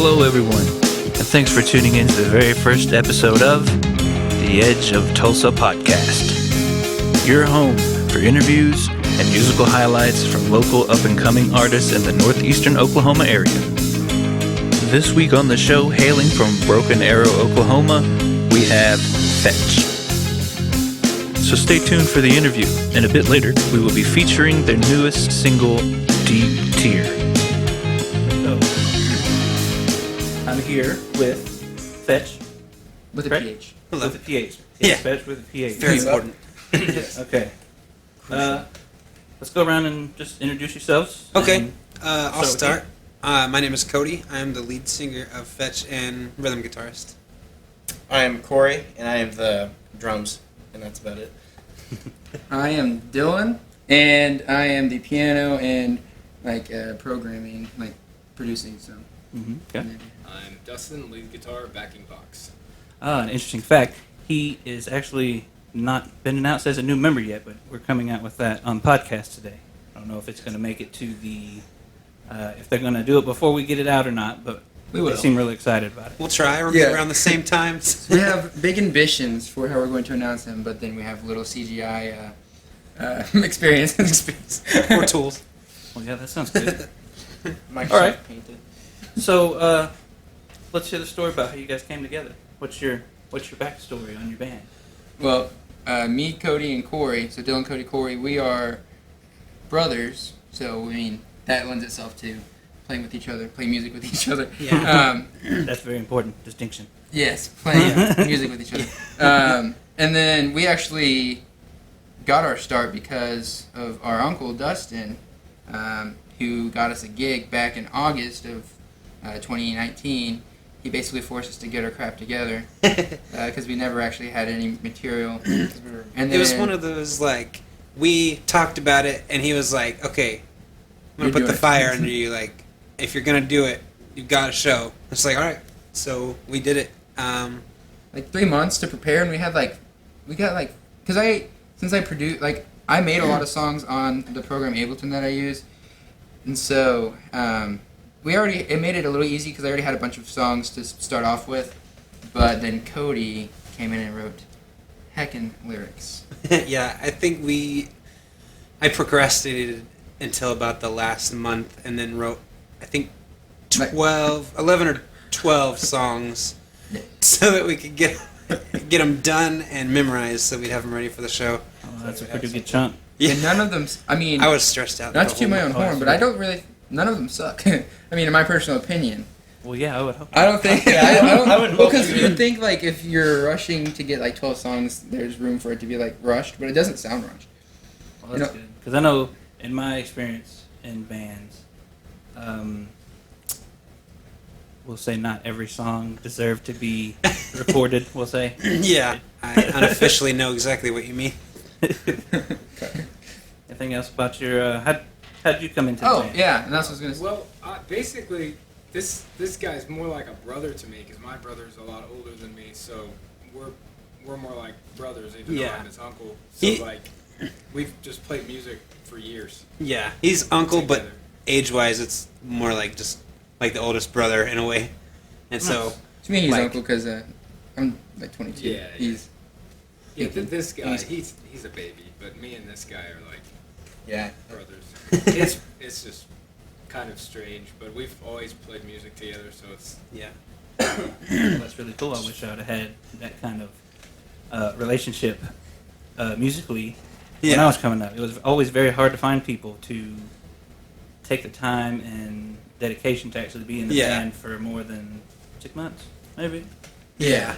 Hello, everyone, and thanks for tuning in to the very first episode of The Edge of Tulsa podcast. Your home for interviews and musical highlights from local up-and-coming artists in the northeastern Oklahoma area. This week on the show, hailing from Broken Arrow, Oklahoma, we have Phetch. So stay tuned for the interview, and a bit later, we will be featuring their newest single, Deep Tier. So, I'm here with Phetch. With a Correct? PH. Hello. With a PH. Yeah. Phetch with a PH. Very important. Okay. Let's go around and just introduce yourselves. Okay, and I'll start start. My name is Cody. I am the lead singer of Phetch and rhythm guitarist. I am Corey, and I am the drums, and that's about it. I am Dylan, and I am the piano and programming, producing. So. Okay. I'm Dustin, lead guitar, backing box. An interesting fact, he is actually not been announced as a new member yet, but we're coming out with that on podcast today. I don't know if it's going to make it to the, if they're going to do it before we get it out or not, but We will. they seem really excited about it. We'll try. We'll Yeah. be around the same time. We have big ambitions for how we're going to announce him, but then we have little CGI experience. More tools. Well, yeah, that sounds good. Microsoft All right. Painted. So, let's hear the story about how you guys came together. What's your backstory on your band? Well, me, Cody, and Corey, so Dylan, Cody, Corey, we are brothers, so, that lends itself to playing with each other, playing music with each other. Yeah. That's a very important distinction. Yes, playing music with each other. And then we actually got our start because of our uncle, Dustin, who got us a gig back in August of 2019. He basically forced us to get our crap together because we never actually had any material. And then, It was one of those, we talked about it, and he was like, okay, I'm going to put the fire under you. If you're going to do it, you've got to show. It's like, all right. So we did it. 3 months to prepare, and we had because I made a lot of songs on the program Ableton that I use, and so it made it a little easy because I already had a bunch of songs to start off with, but then Cody came in and wrote heckin' lyrics. Yeah, I think I procrastinated until about the last month, and then wrote, I think, 11 or 12 songs so that we could get them done and memorized so we'd have them ready for the show. Oh, that's a pretty good chunk. Yeah. And none of them, I was stressed out. not to toot my own horn, but none of them suck. In my personal opinion. Well, yeah, I would hope. I don't think. I would hope because so. you would think if you're rushing to get 12 songs, there's room for it to be rushed, but it doesn't sound rushed. Well, that's good. Because I know, in my experience in bands, we'll say not every song deserved to be recorded, we'll say. Yeah, I unofficially know exactly what you mean. Anything else about your, how'd you come into the band? Yeah, and that's what I was going to say. Well, basically, this guy's more like a brother to me because my brother's a lot older than me, so we're more like brothers, even though I'm his uncle. So we've just played music for years. Yeah, he's uncle, but age-wise, it's more just the oldest brother in a way. And so, To me, he's uncle because I'm 22. Yeah, He's this guy, he's a baby, but me and this guy are Yeah. brothers. It's just kind of strange, but we've always played music together, so it's yeah. Well, that's really cool. I wish I would have had that kind of relationship musically when I was coming up. It was always very hard to find people to take the time and dedication to actually be in the band for more than 6 months, maybe. Yeah.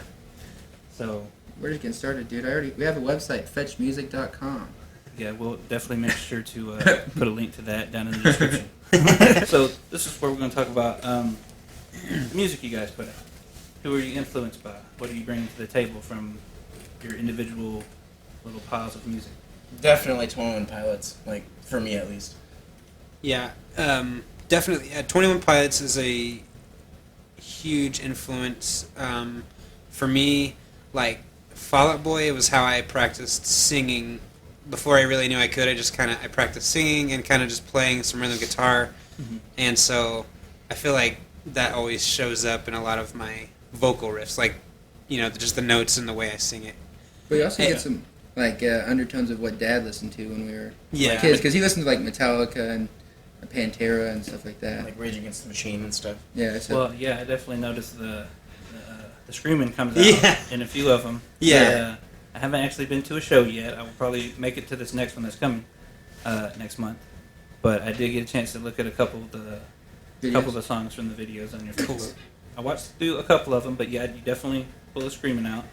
So we're just getting started, dude. We have a website, fetchmusic.com. yeah, we'll definitely make sure to put a link to that down in the description. So this is where we're going to talk about the music you guys put out. Who are you influenced by? What are you bringing to the table from your individual little piles of music? Definitely 21 Pilots, for me at least. Yeah, definitely. 21 Pilots is a huge influence. For me, Fall Out Boy was how I practiced singing. Before I really knew I could, I practiced singing and kind of just playing some rhythm guitar. Mm-hmm. And so I feel like that always shows up in a lot of my vocal riffs, like, just the notes and the way I sing it. But you also Yeah. get some like undertones of what Dad listened to when we were Yeah. kids, because he listened to like Metallica and Pantera and stuff like that. Like Rage Against the Machine and stuff. Yeah. So Well, yeah, I definitely noticed the screaming comes out Yeah. in a few of them. Yeah. I haven't actually been to a show yet. I will probably make it to this next one that's coming next month. But I did get a chance to look at a couple of the songs from the videos on your Facebook. I watched through a couple of them, but yeah, you definitely pull the screaming out.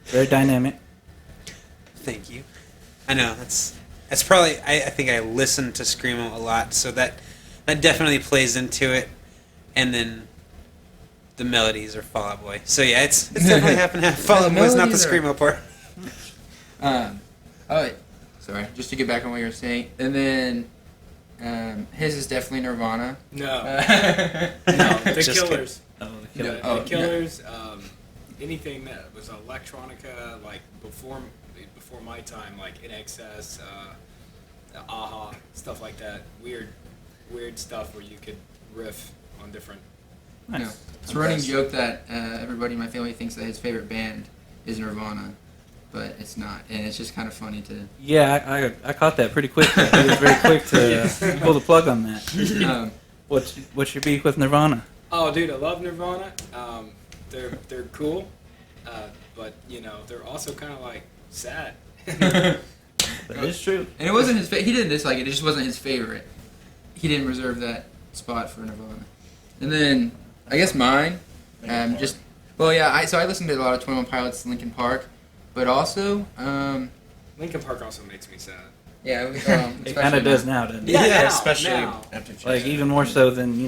Very dynamic. Thank you. I know that's probably. I think I listen to screamo a lot, so that definitely plays into it. And then the melodies are Fall Out Boy. So yeah, it's definitely half and half. Fall Out Boy's not the screamo part. Sorry, just to get back on what you were saying, and then his is definitely Nirvana. No, Uh, no, the Just Killers. Oh, the No, killer. Oh, the Killers. Anything that was electronica, like before my time, like In Excess, Aha, stuff like that. Weird stuff where you could riff on different. Nice. No. It's a running joke that everybody in my family thinks that his favorite band is Nirvana, but it's not, and it's just kind of funny to. Yeah, I caught that pretty quick. He was very quick to pull the plug on that. What's your beef with Nirvana? Oh, dude, I love Nirvana. They're cool, but they're also kind of like sad. That is true. And it wasn't his. He didn't dislike it. It just wasn't his favorite. He didn't reserve that spot for Nirvana. And then I guess mine, So I listened to a lot of 21 Pilots, Linkin Park, but also Linkin Park also makes me sad. yeah, It kind of does now, doesn't it? Yeah, now, especially now. after Like even more so than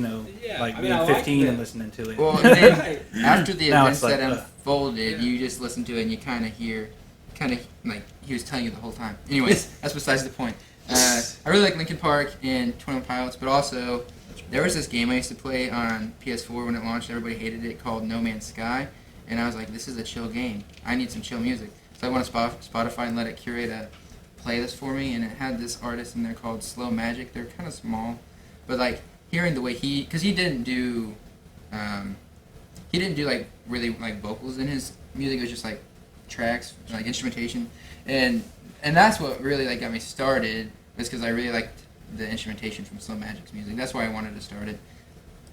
Yeah, like I mean, being I like 15 and it. listening to it. Well, and then after the Now events it's like, that ugh. unfolded, Yeah. you just listen to it and you kind of hear, like he was telling you the whole time. Anyways, that's besides the point. I really like Linkin Park and 21 Pilots, but also there was this game I used to play on PS4 when it launched. Everybody hated it, called No Man's Sky, and I was like, this is a chill game. I need some chill music. So I went to Spotify and let it curate a playlist for me, and it had this artist in there called Slow Magic. They're kind of small, but like hearing the way because he didn't do like really like vocals in his music. It was just like tracks, like instrumentation, and that's what really like got me started. Was because I really liked the instrumentation from Slow Magic's music. That's why I wanted to start it.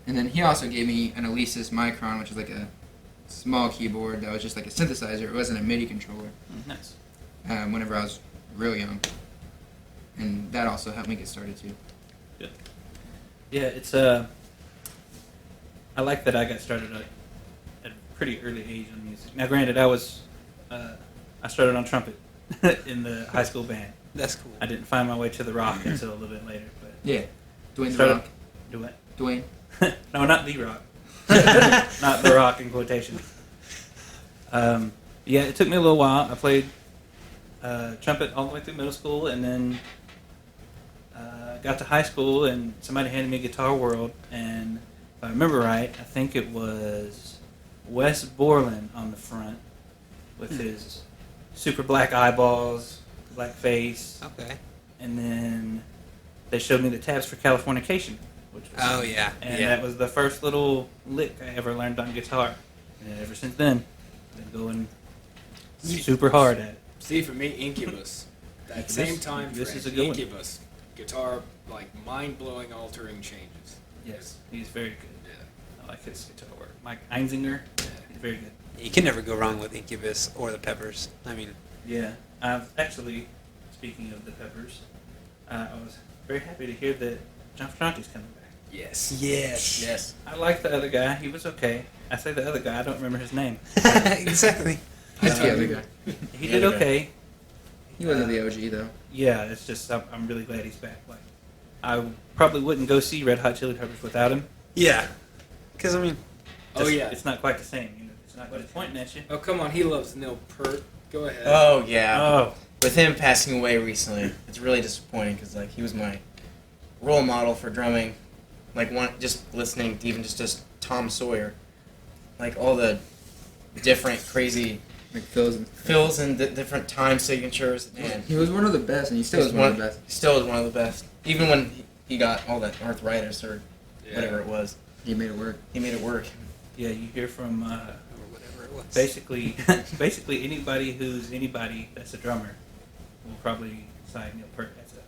And then he also gave me an Alesis Micron, which is like a small keyboard that was just like a synthesizer. It wasn't a MIDI controller. Nice. Whenever I was real young, and that also helped me get started too. Yeah, it's I like that I got started at a pretty early age on music. Now, granted, I started on trumpet in the high school band. That's cool. I didn't find my way to the rock until a little bit later. But Yeah, Dwayne the started- Rock. Do what? Dwayne. No, not the rock. Not the rock in quotation. Yeah, it took me a little while. I played trumpet all the way through middle school, and then got to high school, and somebody handed me Guitar World, and if I remember right, I think it was Wes Borland on the front with his super black eyeballs, black face, Okay. and then they showed me the tabs for Californication, which was Oh yeah. and yeah. that was the first little lick I ever learned on guitar. And ever since then, I've been going super hard at it. See, for me, Incubus. That Incubus? same time Incubus frame, is a good one. Incubus. Guitar, like, mind-blowing, altering changes. Yes, he's very good. Yeah. I like his guitar work. Mike Einzinger, he's very good. You can never go wrong with Incubus or the Peppers. I mean, Yeah, I've actually, speaking of the Peppers, I was very happy to hear that John Frusciante's coming back. Yes. yes. Yes. I like the other guy. He was okay. I say the other guy. I don't remember his name. Exactly. That's the other guy. He The did other guy. okay. He wasn't the OG though. Yeah, it's just I'm really glad he's back. Like, I probably wouldn't go see Red Hot Chili Peppers without him. Yeah. Because I mean, Oh, Just- yeah. it's not quite the same. You know, it's not quite pointing at you. Oh, come on. He loves Neil Peart. Go ahead. Oh yeah. Oh, With him passing away recently, it's really disappointing because like he was my role model for drumming. Like just listening to even just Tom Sawyer, like all the different crazy Like Phil's. fills and different time signatures. And He was one of the best, and he still is one of the best. Still is one of the best. Even when he got all that arthritis or Yeah. whatever it was. He made it work. He made it work. Yeah, you hear from or whatever it was. basically anybody who's anybody that's a drummer will probably cite Neil Peart as an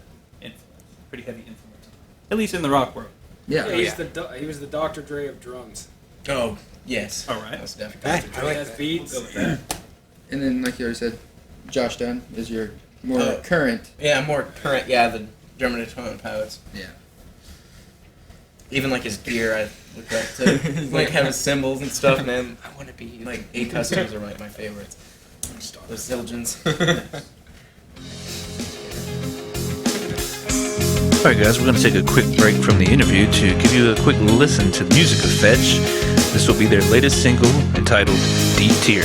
influence, pretty heavy influence, at least in the rock world. Yeah, Yeah. he was the Dr. Dre of drums. Oh, yes. All right. That's definitely. Hey, Dr. I Dre like has that. beats. We'll go with that. And then, like you already said, Josh Dunn is your more current. Yeah, more current. Yeah, the German Tone Pilots. Yeah. Even like his gear, I look up to. Like have his symbols and stuff, man. I want to be like 8 Customs are like my favorites. Those Zildjians. Alright guys, we're going to take a quick break from the interview to give you a quick listen to the music of Phetch. This will be their latest single entitled Deep Tear.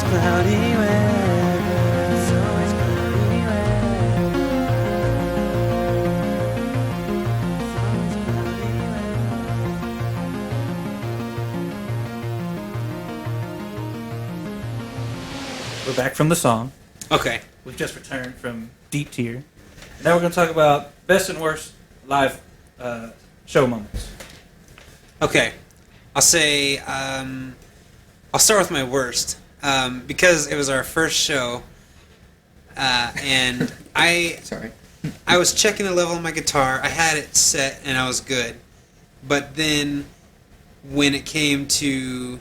Cloudy weather. We're back from the song. Okay. We've just returned from Deep Tier. Now we're going to talk about best and worst live show moments. Okay. I'll say, I'll start with my worst. Because it was our first show, and Sorry. I was checking the level of my guitar. I had it set, and I was good. But then, when it came to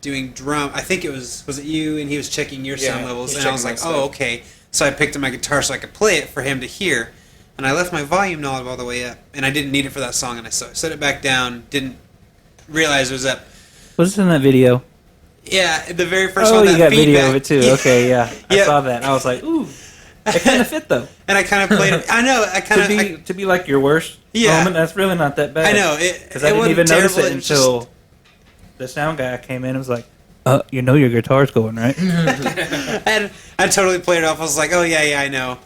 doing drum, I think it was it you, and he was checking your sound levels, and I was like, oh, okay. So I picked up my guitar so I could play it for him to hear, and I left my volume knob all the way up, and I didn't need it for that song, and I set it back down, didn't realize it was up. Was this in that video? Yeah, the very first Oh, one. you got feedback. video of it too. Okay, yeah. I Yeah. saw that. I was like, ooh. It kind of fit though. And I kind of played it. I know. I kind of. To be like your worst moment, that's really not that bad. I know. Because I didn't even notice it until the sound guy came in and was like, you know your guitar's going, right? And I totally played it off. I was like, oh, yeah, I know.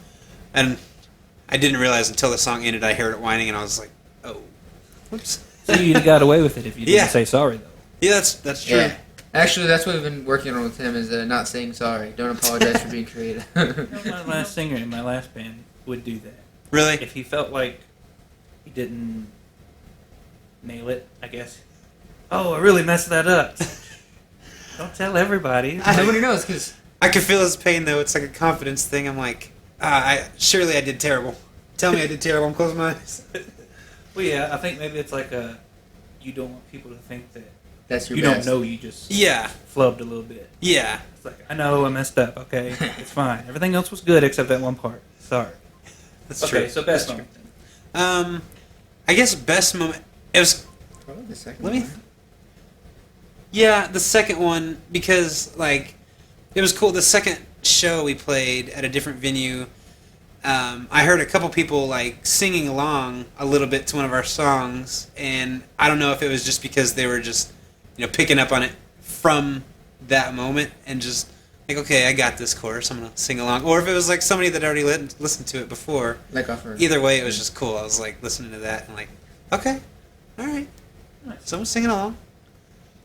And I didn't realize until the song ended, I heard it whining, and I was like, oh, whoops. So you got away with it if you didn't Yeah. say sorry, though. Yeah, that's true. Yeah. Actually, that's what we've been working on with him is not saying sorry. Don't apologize for being creative. My last singer in my last band would do that. Really? If he felt like he didn't nail it, I guess. Oh, I really messed that up. Don't tell everybody. Nobody knows because I can feel his pain, though. It's like a confidence thing. I'm like, surely I did terrible. Tell me I did terrible. I'm closing my eyes. Well, yeah, I think maybe it's like you don't want people to think that that's your you best. don't know you just Yeah. flubbed a little bit. Yeah. It's like, I know I messed up, okay? It's fine. Everything else was good except that one part. Sorry. That's Okay, true. so best moment then. I guess best moment. It was. Probably the second Let me. one. Yeah, the second one, because, like, it was cool. The second show we played at a different venue, I heard a couple people, like, singing along a little bit to one of our songs, and I don't know if it was just because they were just, picking up on it from that moment and just, like, okay, I got this chorus, I'm going to sing along. Or if it was, like, somebody that already listened to it before. Like off her. Either way, it was just cool. I was, like, listening to that and, like, okay, all right. Nice. Someone's singing along.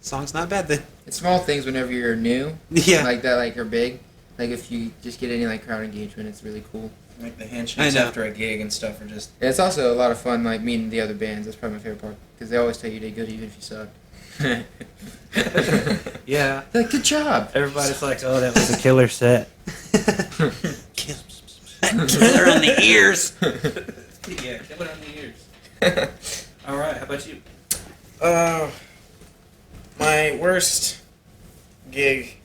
Song's not bad then. It's small things whenever you're new. Yeah. Like that, like, are big. Like, if you just get any, like, crowd engagement, it's really cool. Like the I handshakes know. after a gig and stuff are just. Yeah, it's also a lot of fun, like, meeting the other bands. That's probably my favorite part. Because they always tell you you did good even if you suck. Yeah. Like, good job. Everybody's like, oh, that was a killer set. Killer on the ears. Yeah, killer on the ears. All right, how about you? My worst gig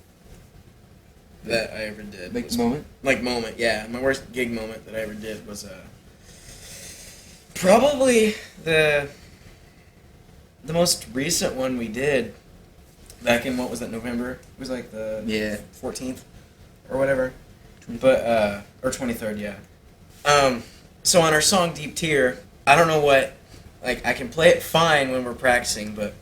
that I ever did. Like, was- moment? Like moment, yeah. My worst gig moment that I ever did was probably the most recent one we did back in, what was that, November? It was like the Yeah. 14th or whatever. But or 23rd, yeah. So on our song Deep Tier, I don't know what, like, I can play it fine when we're practicing, but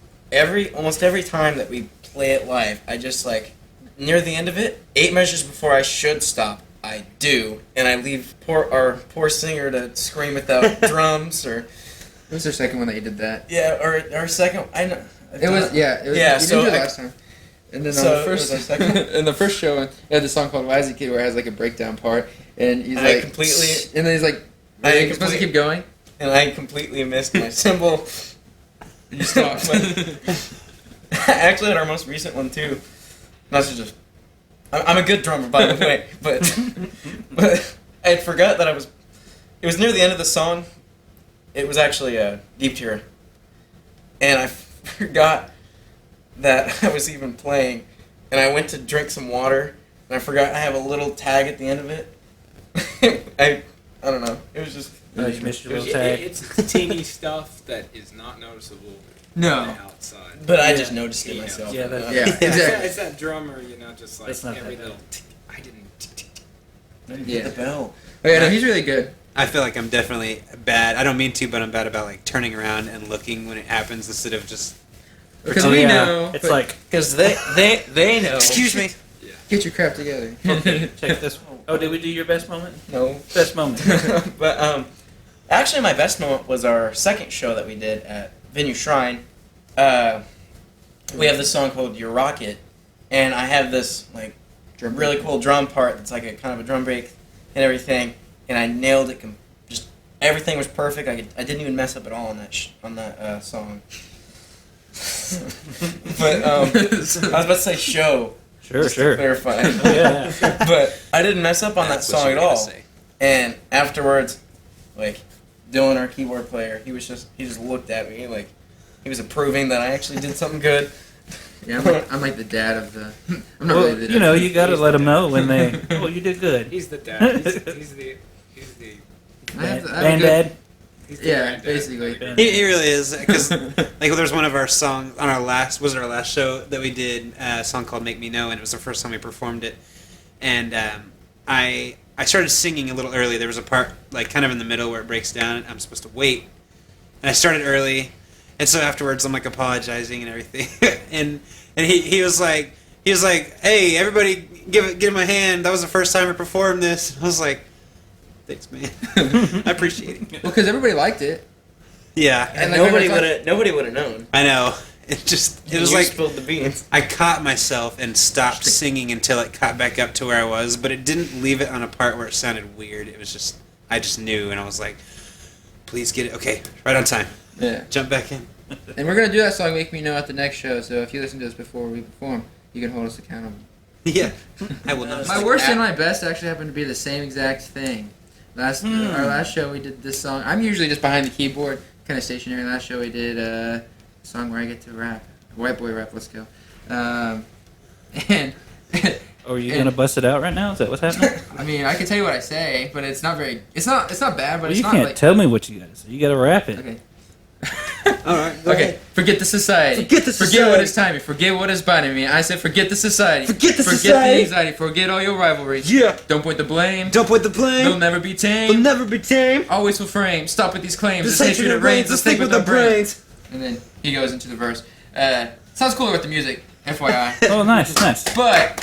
almost every time that we play it live, I just, like, near the end of it, 8 measures before I should stop, I do, and I leave our poor singer to scream without drums, or What was their second one that you did that? yeah, or our second, I know. It was, yeah. It was, Yeah, you so didn't do it I- last time. And then So on the it first, was our second? in the first show, it had the song called Wisey Kid where it has like a breakdown part, and he's I like, completely- and then he's like, I are you supposed to complete- keep going? And I completely missed my cymbal. You stopped. Actually, at our most recent one too. Not to just. I'm a good drummer, by the way, but I forgot that I was. It was near the end of the song. It was actually a Deep Tier, and I forgot that I was even playing, and I went to drink some water, and I forgot I have a little tag at the end of it. I don't know. It was just. Oh, you missed your little It- tag. it's teeny stuff that is not noticeable No. on the outside. But I Yeah. just noticed it Yeah. myself. Yeah, that- Yeah, It's that, exactly. it's that drummer, just like It's not every that little. bad. Tick, I didn't. Yeah. The bell. Oh, yeah, no, he's really good. I feel like I'm definitely bad. I don't mean to, but I'm bad about, like, turning around and looking when it happens instead of just. Because Oh, we yeah. know. It's but like, Because they know. Excuse me. get your crap together. check this one. Oh, did we do your best moment? No. Best moment. But actually, my best moment was our second show that we did at Venue Shrine. We have this song called "Your Rocket," and I have this like really cool drum part. It's like a kind of a drum break and everything, and I nailed it. Just everything was perfect. I didn't even mess up at all on that song. But I was about to say show. Sure. To clarify. Yeah. But I didn't mess up on that song at all. And afterwards, like Dylan, our keyboard player, he just looked at me like he was approving that I actually did something good. Yeah, I'm like the dad of the. I'm not Well, really the dad. you got to let them know when they. Oh, you did good. He's the dad. He's the. I have a Band good- dad. He's the Yeah, granddad. basically. He really is, because like there's one of our songs on our last show that we did, a song called "Make Me Know," and it was the first time we performed it. And I started singing a little early. There was a part like kind of in the middle where it breaks down, and I'm supposed to wait. And I started early, and so afterwards I'm like apologizing and everything. and he was like, "Hey, everybody, give him a hand. That was the first time I performed this." I was like, "Thanks, man. I appreciate it." Well, because everybody liked it. Yeah, And like, nobody would have known. I know. It was You like spilled the beans. I caught myself and stopped singing until it caught back up to where I was, but it didn't leave it on a part where it sounded weird. It was just I just knew, and I was like, "Please get it. Okay, right on time. Yeah. Jump back in." And we're gonna do that song "Make Me Know" at the next show. So if you listen to us before we perform, you can hold us accountable. Yeah, I will not. My worst and my best actually happened to be the same exact thing. Our last show we did this song. I'm usually just behind the keyboard, kind of stationary. Last show we did a song where I get to rap, white boy rap. Let's go. And Are you gonna bust it out right now? Is that what's happening? I mean, I can tell you what I say, but it's not very. It's not bad, but Well, it's you not can't like. tell me what you gotta say. You gotta rap it. Okay. All right. Okay. Forget the society. Forget the Forget society. what is timing. Forget what is binding me. I said forget the society. Forget the Forget society. the anxiety. Forget all your rivalries. Yeah. Don't point the blame. Don't put the They'll blame. never be They'll tamed. never be tamed. Always will frame. Stop with these claims. This This hatred hatred that that reigns. reigns. Let's think with our brains. brains. And then he goes into the verse. Sounds cooler with the music, FYI. Oh, nice. But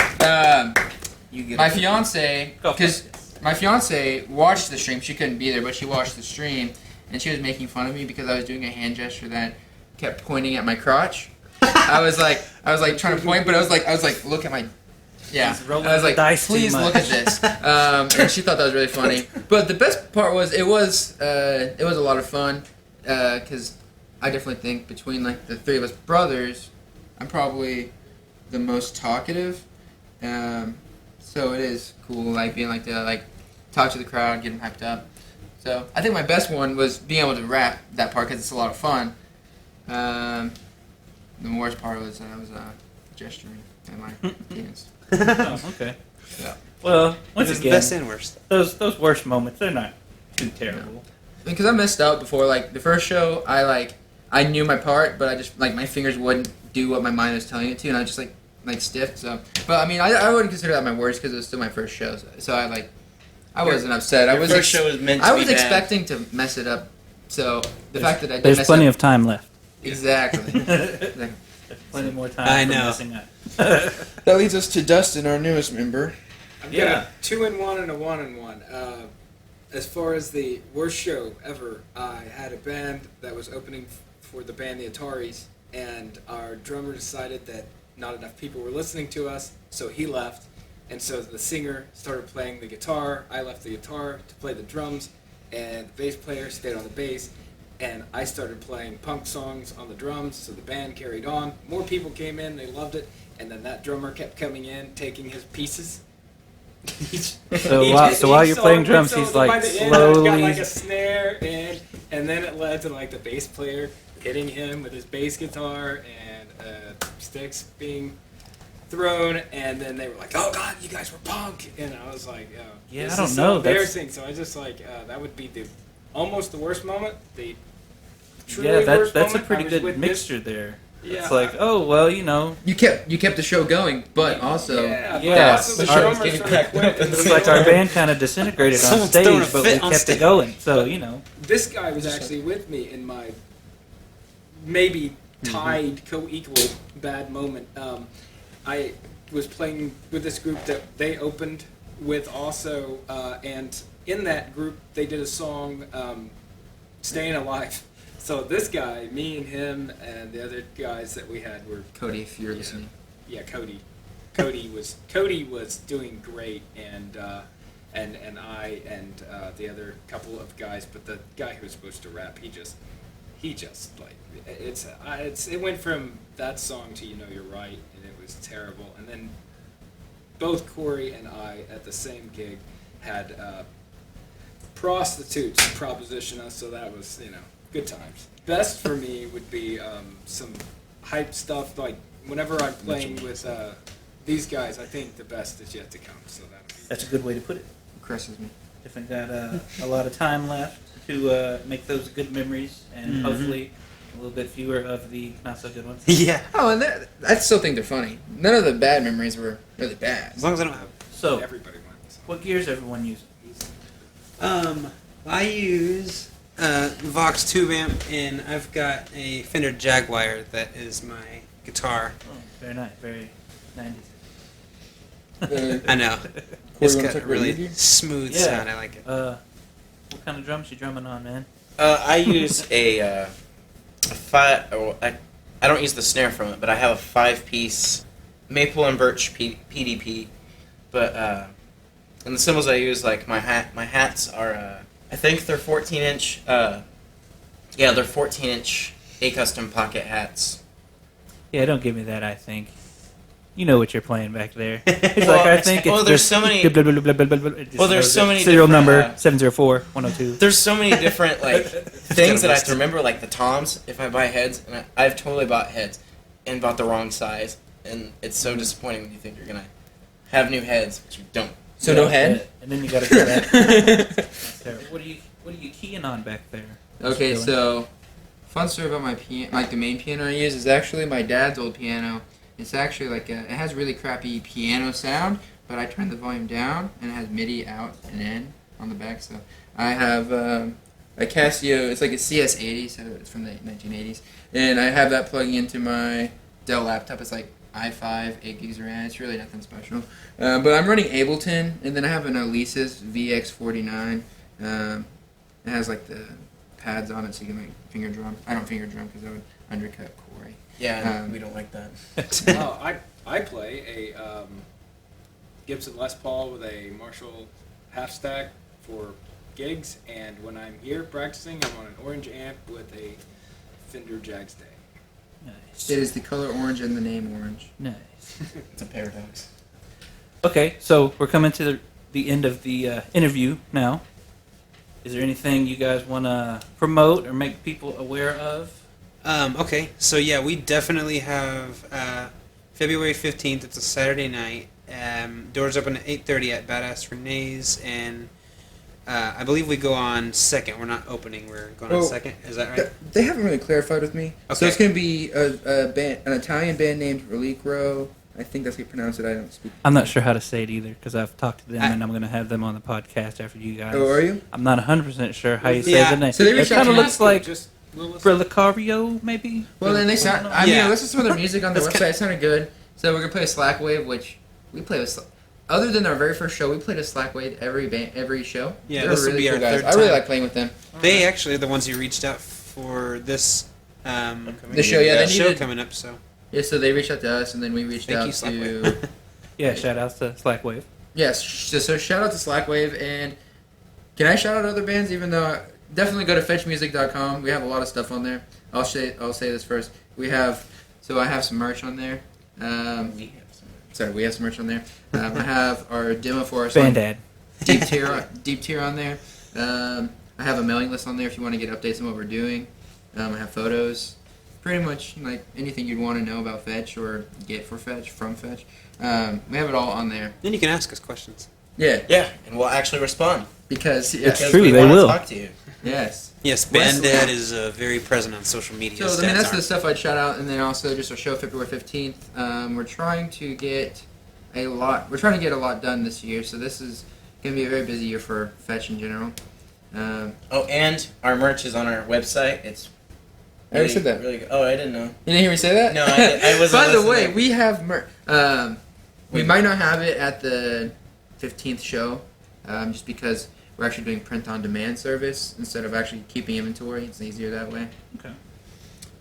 You get my it. fiance, Go for because my fiance watched the stream. She couldn't be there, but she watched the stream, and she was making fun of me because I was doing a hand gesture that kept pointing at my crotch. I was like trying to point, but I was like, look at my. Yeah, He's rolling I was the like, dice too please look at much." this. And she thought that was really funny. But the best part was it was a lot of fun because I definitely think between like the three of us brothers, I'm probably the most talkative. So it is cool, like being like to like talk to the crowd, get them hyped up. So I think my best one was being able to rap that part because it's a lot of fun. The worst part was I was gesturing at my penis. Oh, okay. Yeah. Well, once This is the again, best and worst. those worst moments, they're not too terrible. Because I messed up before, like the first show, I knew my part, but I just like my fingers wouldn't do what my mind was telling it to, and I just like stiff. So, but I mean, I wouldn't consider that my worst because it was still my first show. So I wasn't upset. I Your was first show was meant to I be was bad. expecting to mess it up. So the fact that I did There's mess plenty up, of time left. exactly. Exactly. Plenty more time. I for know. messing up. That leads us to Dustin, our newest member. I've got Yeah. a 2-in-1 and a 1-in-1. As far as the worst show ever, I had a band that was opening for the band The Ataris, and our drummer decided that not enough people were listening to us, so he left. And so the singer started playing the guitar, I left the guitar to play the drums, and the bass player stayed on the bass, and I started playing punk songs on the drums, so the band carried on. More people came in, they loved it, and then that drummer kept coming in, taking his pieces. So while you're playing drums, he's like by the end, got slowly. like a snare, and then it led to like the bass player hitting him with his bass guitar and sticks being thrown, and then they were like, "Oh God, you guys were punk," and I was like, oh, Yeah, this I don't is know, so that's- embarrassing." So I just like that would be almost the worst moment. The truly Yeah, worst that's a moment, pretty I was good with mixture there. Yeah, It's like, oh well, you know, You kept the show going, but also yeah, Yeah, but also the our- drummer getting started packed up quitting. and it's like our band kind of disintegrated on Someone's stage, throwing a but we fit on kept stage. it going. So you know, This guy was actually with me in my maybe tied co-equal bad moment. I was playing with this group that they opened with also, and in that group they did a song, "Staying Alive." So this guy, me and him and the other guys that we had were Cody, if you're listening. yeah, Cody. Cody was doing great, and I and the other couple of guys, but the guy who was supposed to rap, he just like it went from that song to You Know You're Right, and it was terrible. And then both Corey and I at the same gig had prostitutes proposition us, so that was good times. Best for me would be some hype stuff, like whenever I'm playing with these guys. I think the best is yet to come. So That's a good way to put it. Crushes me. Definitely got a lot of time left to make those good memories, and hopefully a little bit fewer of the not so good ones. Yeah. Oh, and I still think they're funny. None of the bad memories were really bad. As long as I don't have. So, everybody wins. what gears everyone using? I use Vox tube amp, and I've got a Fender Jaguar that is my guitar. Oh, very nice, very 90s. I know. It's got a really smooth sound. I like it. What kind of drums you drumming on, man? I use a five. Well, I don't use the snare from it, but I have a 5-piece maple and birch PDP. But and the cymbals I use, like my hats are I think they're 14-inch. They're 14-inch A custom pocket hats. Yeah, don't give me that. I think. You know what you're playing back there. It's Well, like I think it's there's just so many. blah, blah, blah, blah, blah, blah, blah. It just Well, there's knows so it. many serial different, number 704-102. There's so many different things that I have to remember, like the toms. If I buy heads, and I've totally bought heads and bought the wrong size, and it's so disappointing when you think you're gonna have new heads, but you don't. So no head? And then you gotta go back. That's terrible. What are you keying on back there? Okay, so fun story about my piano. Like the main piano I use is actually my dad's old piano. It's actually like it has really crappy piano sound, but I turned the volume down and it has MIDI out and in on the back. So I have a Casio. It's like a CS80, so it's from the 1980s, and I have that plugging into my Dell laptop. It's like i5, 8 gigs of RAM. It's really nothing special. But I'm running Ableton, and then I have an Alesis VX49. It has like the pads on it, so you can like finger drum. I don't finger drum because I would undercut Corey. Yeah, we don't like that. I play a Gibson Les Paul with a Marshall half stack for gigs, and when I'm here practicing, I'm on an orange amp with a Fender Jags Day. Nice. It is the color orange and the name orange. Nice. It's a paradox. Okay, so we're coming to the end of the interview now. Is there anything you guys want to promote or make people aware of? Okay, so yeah, we definitely have February 15th. It's a Saturday night. Doors open at 8:30 at Badass Renee's, and I believe we go on second. We're not opening. We're going on second. Is that right? They haven't really clarified with me. Okay. So it's going to be an Italian band named Relicro. I think that's how you pronounce it. I don't speak. I'm not sure how to say it either because I've talked to them and I'm going to have them on the podcast after you guys. Oh, are you? I'm not 100% sure how you say Yeah. the name. So they it reached out kind of to looks like Just Relicario, maybe? Well, then they sound. I mean, Yeah. I listened to some of their music on their website. It sounded good. So we're going to play a Slackwave, which we play with. Other than our very first show, we played a Slackwave every show. Yeah, They're this will really be cool our guys. third I really time. like playing with them. They actually are the ones who reached out for this The show, yeah, they show needed- coming up. So Yeah, so they reached out to us, and then we reached Thank out you, to. Slackwave. Yeah, shout outs to Slackwave. Yes, so shout out to Slackwave, and can I shout out other bands? Even though definitely go to fetchmusic.com. We have a lot of stuff on there. I'll say this first. I have some merch on there. We have some merch on there. I have our demo for our song Bandad. Deep Tier on there. I have a mailing list on there if you want to get updates on what we're doing. I have photos. Pretty much like anything you'd want to know about Phetch or get for Phetch, from Phetch. We have it all on there. then you can ask us questions. Yeah, Yeah, and we'll actually respond. because It's yes, true, we they wanna will. talk to you. yes. Yes, Wes- Bandad is very present on social media. So I mean, that's Stats the stuff I'd shout out, and then also just our show February 15th. We're trying to get a lot. We're trying to get a lot done this year, so this is gonna be a very busy year for Phetch in general. Oh, and our merch is on our website. It's I already said that. Really good. Oh, I didn't know. You didn't hear me say that? No, I wasn't By the listening. way, we have we might not have it at the 15th show, just because we're actually doing print-on-demand service instead of actually keeping inventory. It's easier that way. Okay.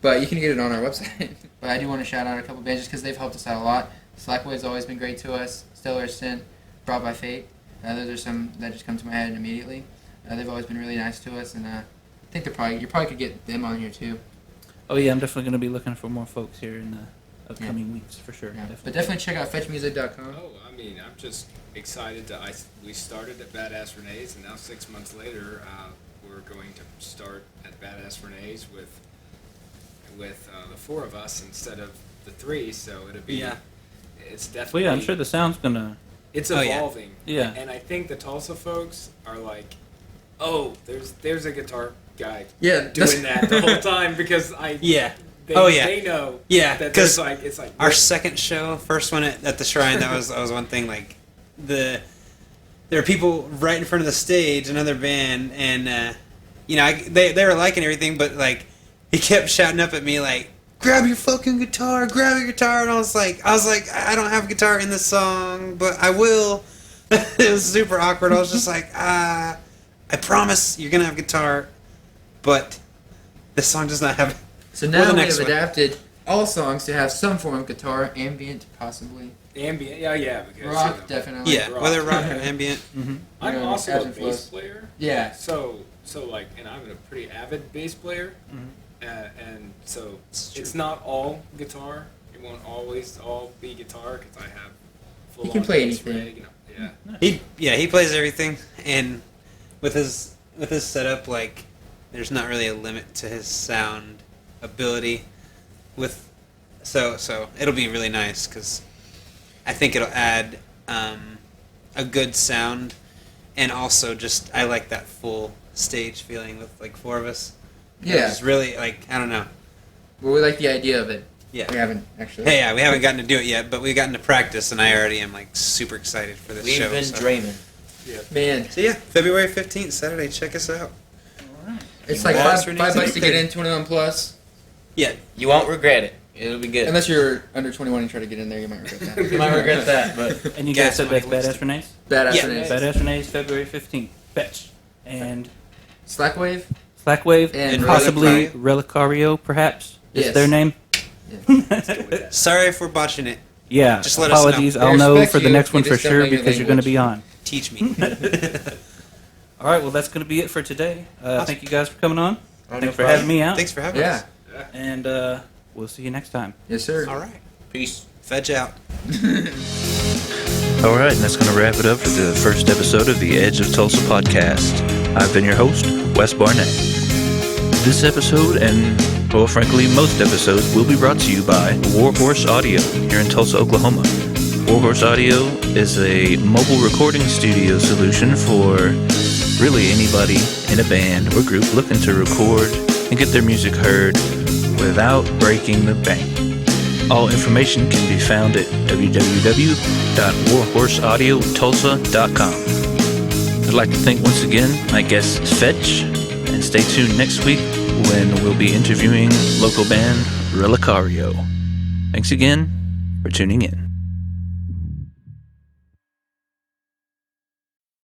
But you can get it on our website. But I do want to shout out a couple bands just because they've helped us out a lot. Slackwave's always been great to us. Stellar Ascent, Brought by Fate. Those are some that just come to my head immediately. They've always been really nice to us, and I think you probably could get them on here too. Oh yeah, I'm definitely going to be looking for more folks here in the upcoming weeks for sure. Yeah. But definitely check out fetchmusic.com. Oh, I mean, I'm just excited we started at Badass Renee's, and now 6 months later, we're going to start at Badass Renee's with the 4 of us instead of the 3. So it'll be it's definitely. Well, yeah, I'm sure the sound's gonna. It's evolving. Yeah. And I think the Tulsa folks are like, oh, there's a guitar guy doing that the whole time because they know that there's like it's like our second show, first one at the Shrine, that was one thing. Like there are people right in front of the stage, another band, and they were liking everything, but like he kept shouting up at me like, grab your fucking guitar, and I was like, I don't have a guitar in this song, but I will. It was super awkward. I was just like, I promise you're gonna have guitar, but this song does not have it. So now we have adapted all songs to have some form of guitar, ambient possibly. Ambient, yeah, because rock, definitely. Yeah, whether rock or ambient. Mm-hmm. I'm also a bass player. Yeah. So like, and I'm a pretty avid bass player. Mm-hmm. And so it's not all guitar. It won't always all be guitar because I have full. He can play bass anything. rig, He plays everything, and with his setup, like there's not really a limit to his sound ability. So it'll be really nice because I think it'll add a good sound, and also just I like that full stage feeling with like 4 of us. Yeah. It's really, like, I don't know. Well, we like the idea of it. Yeah. We haven't, actually. Hey, yeah, we haven't gotten to do it yet, but we've gotten to practice, and I already am, like, super excited for this show. We've been dreaming. Yeah. Man. So, yeah, February 15th, Saturday, check us out. Alright. It's like $5 to get in, 21 plus. Yeah. You won't regret it. It'll be good. Unless you're under 21 and try to get in there, you might regret that. You might regret that, but... And you guys said that's Badass Renee's? Badass Renee's. Badass Renee's, February 15th. Phetch. And Slackwave. And possibly Relicario, perhaps? Yes. Is their name? Yeah. Sorry if we're botching it. Yeah. Just let us know. Apologies. They I'll know respect for the you, next you one for just don't sure know your because you're going to be on. Teach me. All right. Well, that's going to be it for today. Thank you guys for coming on. Oh, Thanks for having me out. Thanks for having us. Yeah. And we'll see you next time. Yes, sir. All right. Peace. Fetch out. All right, and that's going to wrap it up for the first episode of the Edge of Tulsa podcast. I've been your host, Wes Barnett. This episode, and, well, frankly, most episodes, will be brought to you by Warhorse Audio here in Tulsa, Oklahoma. Warhorse Audio is a mobile recording studio solution for really anybody in a band or group looking to record and get their music heard without breaking the bank. All information can be found at www.warhorseaudiotulsa.com. I'd like to thank once again my guest Phetch, and stay tuned next week when we'll be interviewing local band Relicario. Thanks again for tuning in.